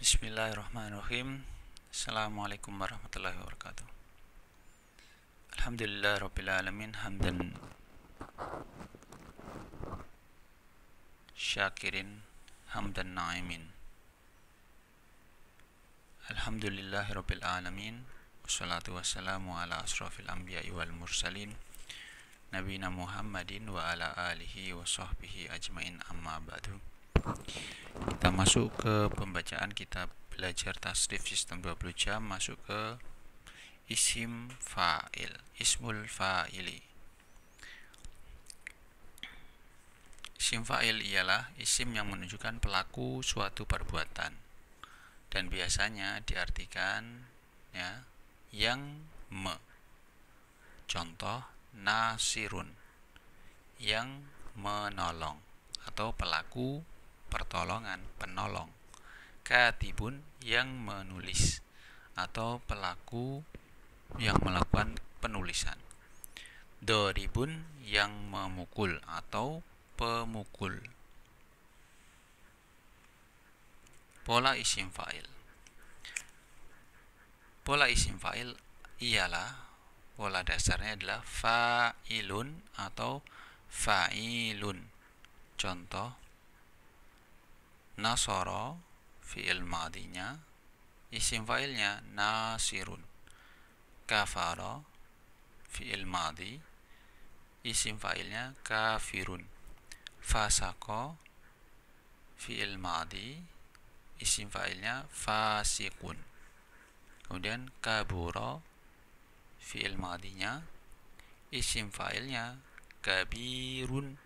Bismillahirrahmanirrahim. Assalamualaikum warahmatullahi wabarakatuh. Alhamdulillah rabbil alamin hamdan syakirin hamdan na'imin. Alhamdulillahi rabbil alamin. Wassalatu wassalamu ala asrafil anbiya'i wal mursalin nabiyina Muhammadin wa ala alihi wa sahbihi ajmain, amma ba'du. Kita masuk ke pembacaan kitab belajar tasrif sistem 20 jam, masuk ke isim fa'il, ismul fa'ili. Isim fa'il ialah isim yang menunjukkan pelaku suatu perbuatan dan biasanya diartikan yang contoh nasirun, yang menolong atau pelaku pertolongan, penolong. Katibun, yang menulis atau pelaku yang melakukan penulisan. Doribun, yang memukul atau pemukul. Pola isim fa'il. Pola isim fa'il ialah, pola dasarnya adalah fa'ilun atau fa'ilun. Contoh nasoro, fi'il madinya, isim fa'ilnya nasirun. Kafaro, fi'il madi, isim fa'ilnya kafirun. Fasako, fi'il madi, isim fa'ilnya fasikun. Kemudian kaburo, fi'il madinya, isim fa'ilnya kabirun.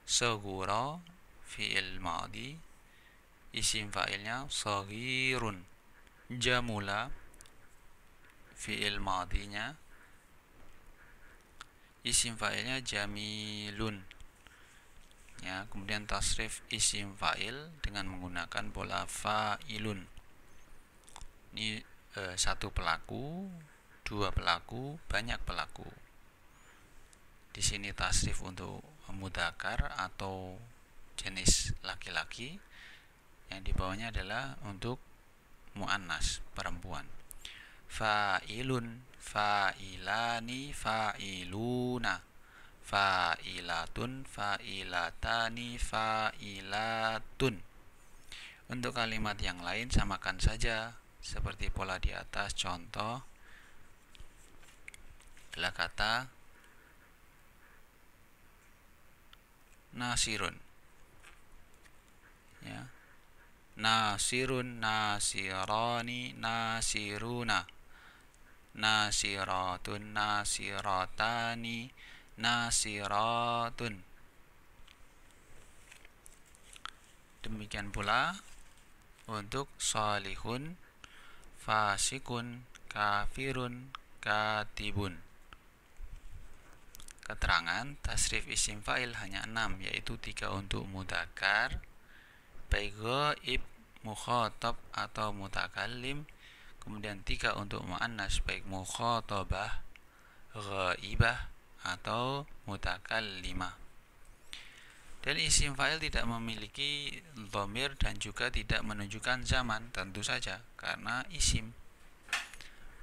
Sagura, fi'il madi, isim fa'ilnya saghirun. Jamula, fi'il madinya, isim fa'ilnya jamilun. Kemudian tasrif isim fa'il dengan menggunakan pola fa'ilun. Ini satu pelaku, dua pelaku, banyak pelaku. Di sini tasrif untuk mudzakkar atau jenis laki-laki, yang di bawahnya adalah untuk muannas, perempuan. Fa'ilun, fa'ilani, fa'iluna, fa'ilatun, fa'ilatani, fa'ilatun. Untuk kalimat yang lain samakan saja seperti pola di atas. Contoh adalah kata nasirun, nasirun, nasirani, nasiruna, nasiratun, nasiratani, nasiratun. Demikian pula untuk salihun, fasikun, kafirun, katibun. Keterangan tasrif isim fa'il hanya 6, yaitu 3 untuk mudzakkar, baik ghaib, mukhatab atau mutakallim, kemudian 3 untuk muannas, baik mukhatabah, ghaibah atau mutakallimah. Dan isim fa'il tidak memiliki dhamir dan juga tidak menunjukkan zaman, tentu saja karena isim,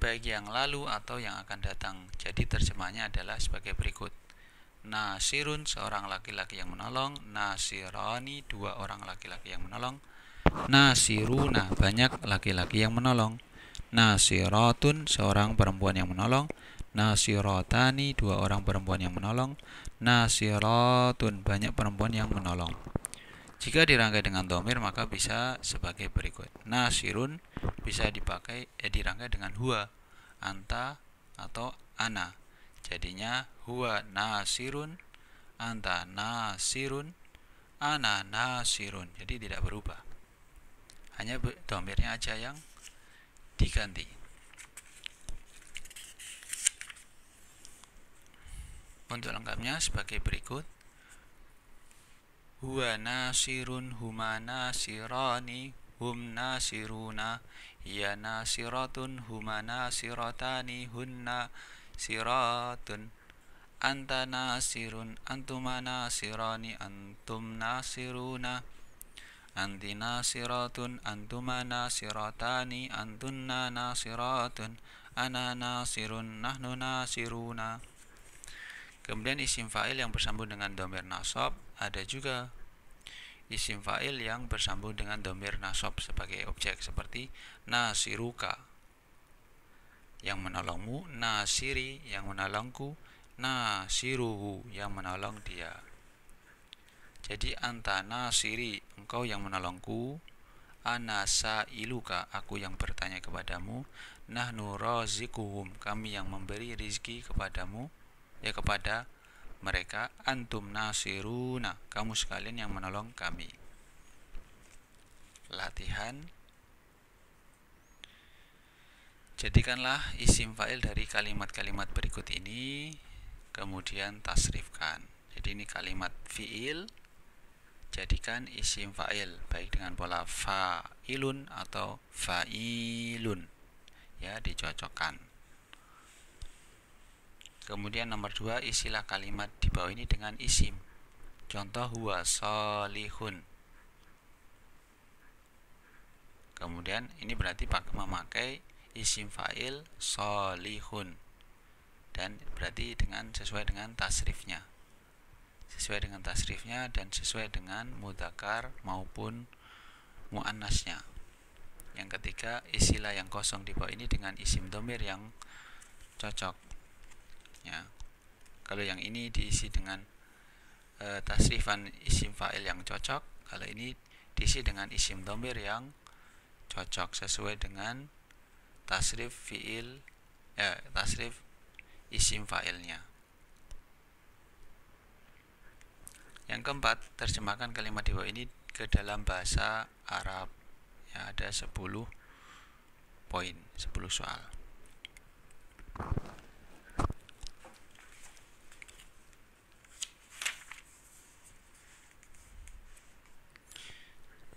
baik yang lalu atau yang akan datang. Jadi terjemahnya adalah sebagai berikut: nasirun, seorang laki-laki yang menolong. Nasirani, 2 orang laki-laki yang menolong. Nasiruna, banyak laki-laki yang menolong. Nasiratun, seorang perempuan yang menolong. Nasiratani, 2 orang perempuan yang menolong. Nasiratun, banyak perempuan yang menolong. Jika dirangkai dengan dhamir maka bisa sebagai berikut: nasirun bisa dirangkai dengan huwa, anta atau ana. Jadinya huwa nasirun, anta nasirun, ana nasirun. Jadi tidak berubah, hanya dhamirnya aja yang diganti. Untuk lengkapnya sebagai berikut: huwa nasirun, huma nasirani, hum nasiruna, hiya nasiratun, huma nasiratani, hunna siratun, anta nasirun, antuma nasirani, antum nasiruna, anti nasiratun, antuma nasiratani, antunna nasiratun, ana nasirun, nahnu nasiruna. Kemudian isim fa'il yang bersambung dengan dhamir nasab, ada juga isim fa'il yang bersambung dengan dhamir nasab sebagai objek, seperti nasiruka yang menolongmu, nasiri yang menolongku, nasiruhu yang menolong dia. Jadi anta nasiri, engkau yang menolongku, ana sa'iluka, aku yang bertanya kepadamu, nahnu razikuhum, kami yang memberi rizki kepadamu, ya kepada mereka, antum nasiruna, kamu sekalian yang menolong kami. Latihan. Jadikanlah isim fa'il dari kalimat-kalimat berikut ini, kemudian tasrifkan. Jadi ini kalimat fi'il, jadikan isim fa'il baik dengan pola fa'ilun atau fa'ilun, ya, dicocokkan. Kemudian nomor 2, isilah kalimat di bawah ini dengan isim. Contoh, huwa sholihun. Kemudian ini berarti memakai isim fa'il sholihun, dan berarti sesuai dengan tasrifnya. Sesuai dengan tasrifnya dan sesuai dengan mudzakkar maupun muannasnya. Yang ketiga, isilah yang kosong di bawah ini dengan isim dhamir yang cocok. Ya. Kalau yang ini diisi dengan tasrifan isim fa'il yang cocok, kalau ini diisi dengan isim dhamir yang cocok sesuai dengan tasrif fi'il, tasrif isim fa'ilnya. Yang keempat, terjemahkan kalimat di bawah ini ke dalam bahasa Arab. Ya, ada 10 poin, 10 soal.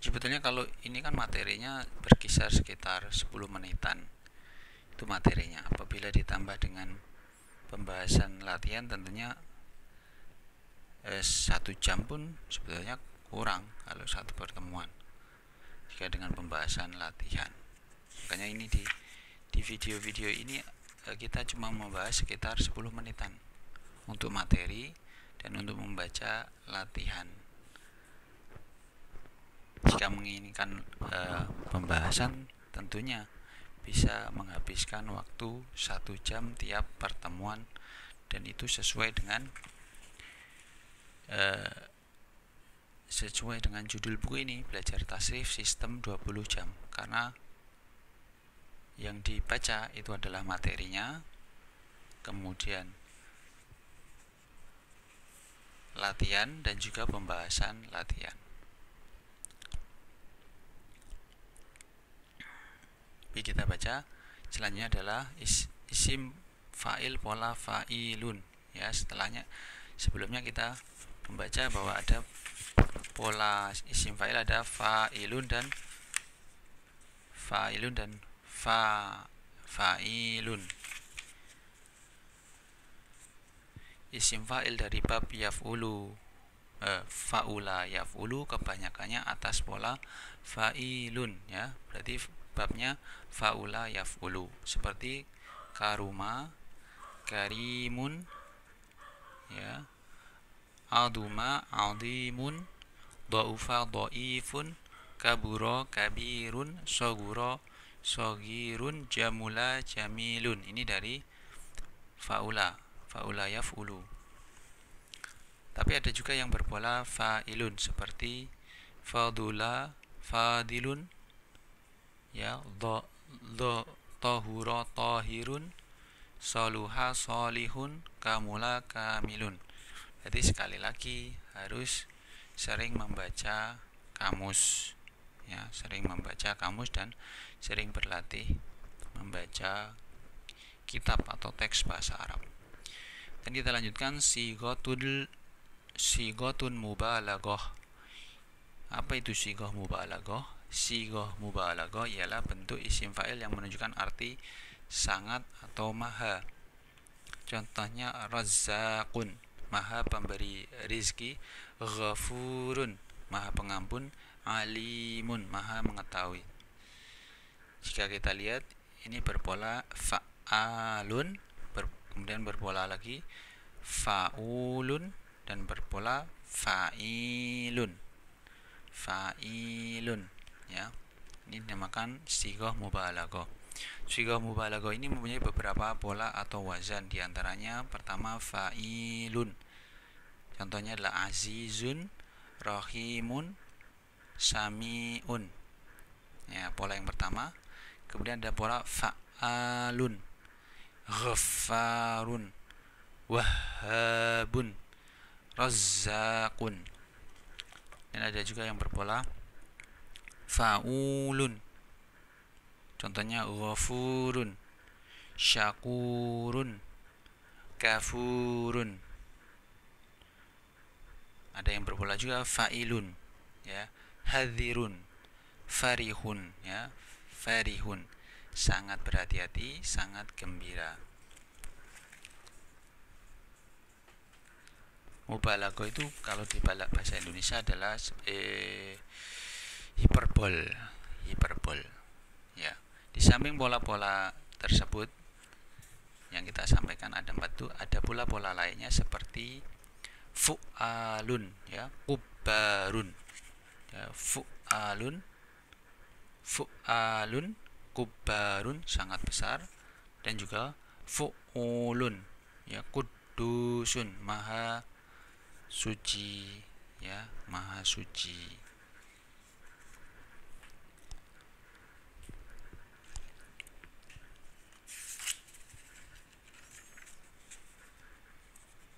Sebetulnya kalau ini kan materinya berkisar sekitar 10 menitan. Itu materinya. Apabila ditambah dengan pembahasan latihan, tentunya 1 jam pun sebetulnya kurang kalau satu pertemuan jika dengan pembahasan latihan. Makanya ini di video-video ini kita cuma membahas sekitar 10 menitan untuk materi dan untuk membaca latihan. Jika menginginkan pembahasan, tentunya bisa menghabiskan waktu 1 jam tiap pertemuan, dan itu sesuai dengan judul buku ini, belajar tasrif sistem 20 jam, karena yang dibaca itu adalah materinya, kemudian latihan dan juga pembahasan latihan. Kita baca selanjutnya adalah isim fa'il pola fa'ilun, ya. Sebelumnya kita membaca bahwa ada pola isim fa'il, ada fa'ilun dan fa'ilun. Isim fa'il dari bab yaf'ulu, fa'ula yaf'ulu, kebanyakannya atas pola fa'ilun, ya. Berarti babnya fa'ula yaf'ulu, seperti karuma, karimun, ya, aduma, adimun, dha'ufa, dha'ifun, kabura, kabirun, sogura, sogirun, jamula, jamilun. Ini dari fa'ula yaf'ulu. Tapi ada juga yang berpola fa'ilun, seperti fadula, fadilun, ya, tahura, tahirun, saluha, salihun, kamula, kamilun. Jadi sekali lagi harus sering membaca kamus, ya, sering membaca kamus dan sering berlatih membaca kitab atau teks bahasa Arab. Dan kita lanjutkan sigotun mubalaghah. Apa itu sigoh mubalaghah? Sigoh mubalaghah ialah bentuk isim fa'il yang menunjukkan arti sangat atau maha. Contohnya razzaqun, maha pemberi rizki, ghafurun, maha pengampun, alimun, maha mengetahui. Jika kita lihat ini berpola fa'alun, kemudian berpola lagi fa'ulun, dan berpola fa'ilun. Fa'ilun, ya. Ini dinamakan sighah mubalaghah. Sighah mubalaghah ini mempunyai beberapa pola atau wazan. Di antaranya pertama fa'ilun. Contohnya adalah azizun, rahimun, samiun. Ya, pola yang pertama. Kemudian ada pola fa'alun, ghaffarun, wahhabun, razzaqun. Dan ada juga yang berpola fa'ulun. Contohnya ghafurun, syakurun, kafurun. Ada yang berpola juga fa'ilun, ya, hadhirun, farihun, ya, farihun, sangat berhati-hati, sangat gembira. Mubalaghah itu kalau di bahasa Indonesia adalah hiperbol, ya. Di samping pola-pola tersebut yang kita sampaikan ada 4 tuh, ada pula pola lainnya seperti fu'alun, ya, kubbarun, ya, fu'alun, kubbarun, sangat besar, dan juga fu'ulun, ya, kudusun, maha suci, ya, maha suci.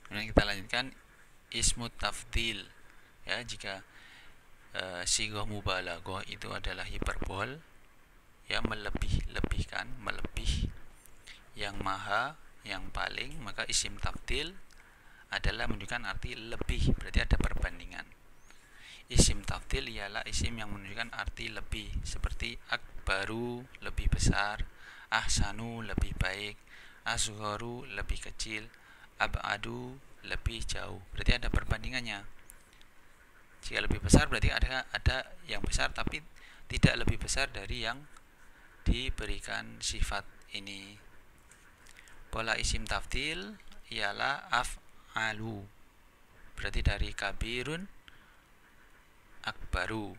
Kemudian kita lanjutkan ismu tafdil, ya. Jika sighah mubalaghah itu adalah hiperbol, ya, melebih-lebihkan, melebih, yang maha, yang paling, maka isim tafdil adalah menunjukkan arti lebih, berarti ada perbandingan. Isim tafdil ialah isim yang menunjukkan arti lebih, seperti akbaru, lebih besar, ahsanu, lebih baik, asgharu, lebih kecil, abadu, lebih jauh, berarti ada perbandingannya. Jika lebih besar berarti ada yang besar tapi tidak lebih besar dari yang diberikan sifat ini. Pola isim tafdil ialah af'alu, berarti dari kabirun, akbaru,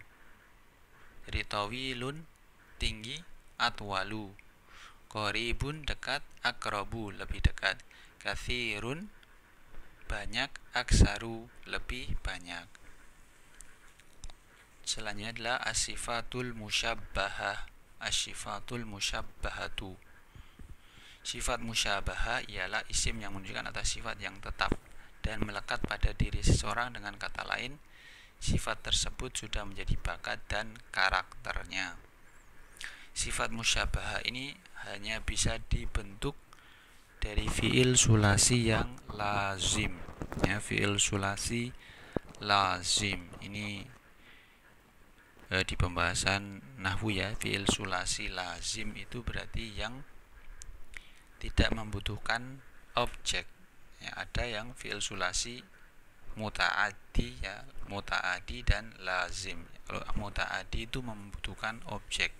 dari tawilun, tinggi, atwalu, qaribun, dekat, akrabu, lebih dekat, katsirun, banyak, aksaru, lebih banyak. Selanjutnya adalah as-sifatul musyabbahah, as-sifatul musyabbahatu. Sifat musyabahah ialah isim yang menunjukkan atas sifat yang tetap dan melekat pada diri seseorang. Dengan kata lain, sifat tersebut sudah menjadi bakat dan karakternya. Sifat musyabahah ini hanya bisa dibentuk dari fiil sulasi yang lazim, ya, fiil sulasi lazim. Ini di pembahasan nahwu, ya, fiil sulasi lazim itu berarti yang tidak membutuhkan objek, ya. Ada yang fiil sulasi muta'addi, ya, muta'addi dan lazim. Kalau muta'addi itu membutuhkan objek.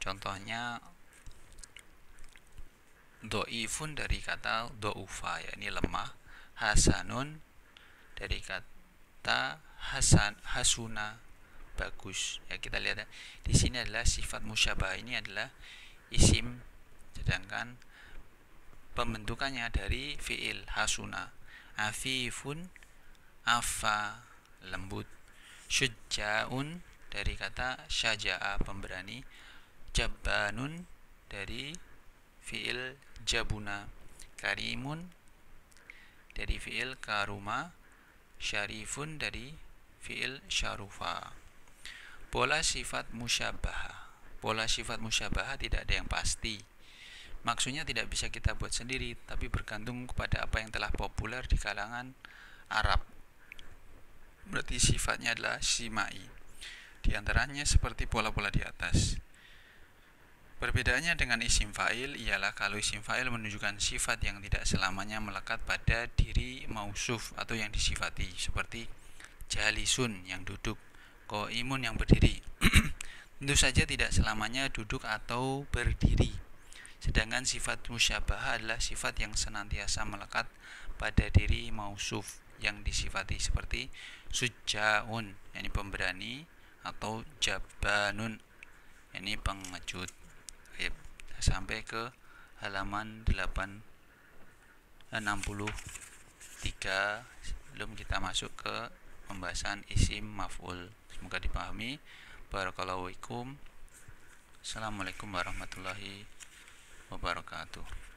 Contohnya do'ifun dari kata do'ufa, ya, ini lemah. Hasanun dari kata hasuna, bagus, ya. Kita lihat, ya, di sini adalah sifat musyabah ini adalah isim, sedangkan pembentukannya dari fiil hasuna. Afifun, afa, lembut. Syuja'un dari kata syaja'a, pemberani. Jabbanun dari fiil jabuna. Karimun dari fiil karuma. Syarifun dari fiil syarufa. Pola sifat musyabahah. Pola sifat musyabahah tidak ada yang pasti. Maksudnya tidak bisa kita buat sendiri, tapi bergantung kepada apa yang telah populer di kalangan Arab. Berarti sifatnya adalah simai. Di antaranya seperti pola-pola di atas. Perbedaannya dengan isim fa'il ialah kalau isim fa'il menunjukkan sifat yang tidak selamanya melekat pada diri mausuf atau yang disifati, seperti jalisun, yang duduk, Qaimun yang berdiri. Tentu saja tidak selamanya duduk atau berdiri. Sedangkan sifat musyabahah adalah sifat yang senantiasa melekat pada diri mausuf yang disifati, seperti sujjaun, yakni pemberani, atau jabbanun, yakni pengecut. Sampai ke halaman 863 sebelum kita masuk ke pembahasan isim maf'ul. Semoga dipahami. Barakallahu fikum. Assalamualaikum warahmatullahi wabarakatuh.